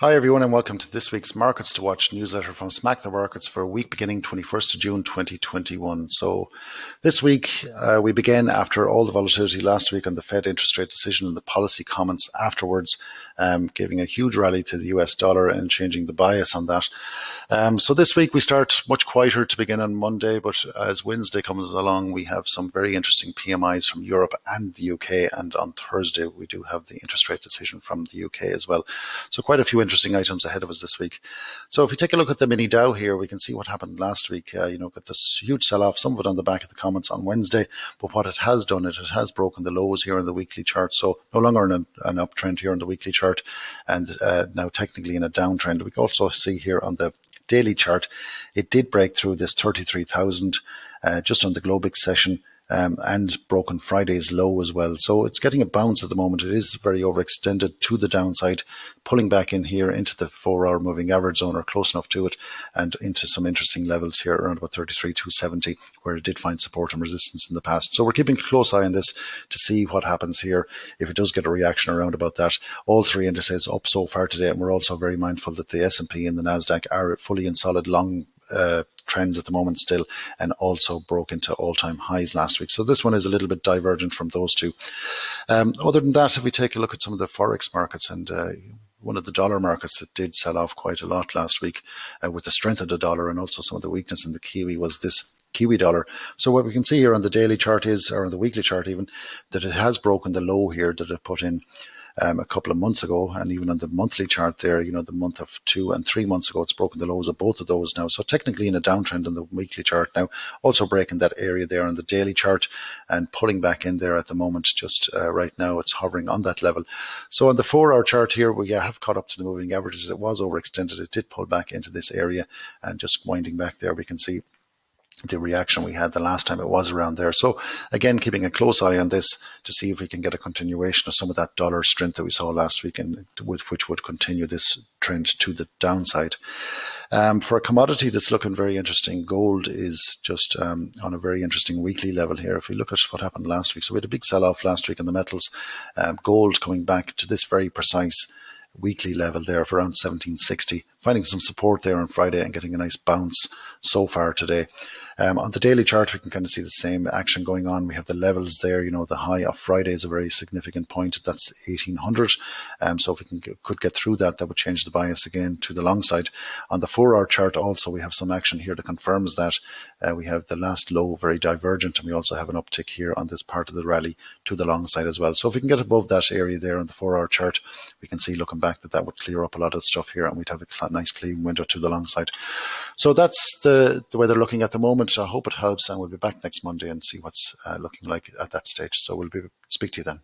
Hi everyone and welcome to this week's Markets to Watch newsletter from Smack the Markets for a week beginning 21st of June 2021. So this week we began after all the volatility last week on the Fed interest rate decision and the policy comments afterwards, giving a huge rally to the US dollar and changing the bias on that. So this week we start much quieter to begin on Monday, but as Wednesday comes along we have some very interesting PMIs from Europe and the UK, and on Thursday we do have the interest rate decision from the UK as well. So quite a few interesting items ahead of us this week. So if we take a look at the mini Dow here, we can see what happened last week. Got this huge sell-off, some of it on the back of the comments on Wednesday, but what it has done, it has broken the lows here in the weekly chart. So no longer in an uptrend here in the weekly chart, and now technically in a downtrend. We can also see here on the daily chart, it did break through this 33,000 just on the Globix session, and broken Friday's low as well. So it's getting a bounce at the moment. It is very overextended to the downside, pulling back in here into the 4-hour moving average zone or close enough to it, and into some interesting levels here around about 33,270, where it did find support and resistance in the past. So we're keeping a close eye on this to see what happens here if it does get a reaction around about that. All three indices up so far today, and we're also very mindful that the S&P and the Nasdaq are fully in solid long trends at the moment still, and also broke into all-time highs last week. So this one is a little bit divergent from those two. Other than that, if we take a look at some of the Forex markets, and one of the dollar markets that did sell off quite a lot last week with the strength of the dollar and also some of the weakness in the Kiwi was this Kiwi dollar. So what we can see here on the daily chart is, or on the weekly chart even, that it has broken the low here that it put in a couple of months ago, and even on the monthly chart there, the month of 2 and 3 months ago, it's broken the lows of both of those now. So technically in a downtrend on the weekly chart now, also breaking that area there on the daily chart and pulling back in there at the moment. Just right now it's hovering on that level. So on the 4-hour chart here, we have caught up to the moving averages. It was overextended. It did pull back into this area, and just winding back there, we can see the reaction we had the last time it was around there. So again, keeping a close eye on this to see if we can get a continuation of some of that dollar strength that we saw last week, and which would continue this trend to the downside. For a commodity that's looking very interesting, gold is just on a very interesting weekly level here. If we look at what happened last week, so we had a big sell-off last week in the metals. Gold coming back to this very precise weekly level there of around 1760, finding some support there on Friday and getting a nice bounce so far today. On the daily chart, we can kind of see the same action going on. We have the levels there. The high of Friday is a very significant point. That's 1800. So if we could get through that, that would change the bias again to the long side. On the 4-hour chart also, we have some action here that confirms that. We have the last low very divergent, and we also have an uptick here on this part of the rally to the long side as well. So if we can get above that area there on the 4-hour chart, we can see looking back that would clear up a lot of stuff here, and we'd have a nice clean window to the long side. So that's the way they're looking at the moment. I hope it helps, and we'll be back next Monday and see what's looking like at that stage. So we'll speak to you then.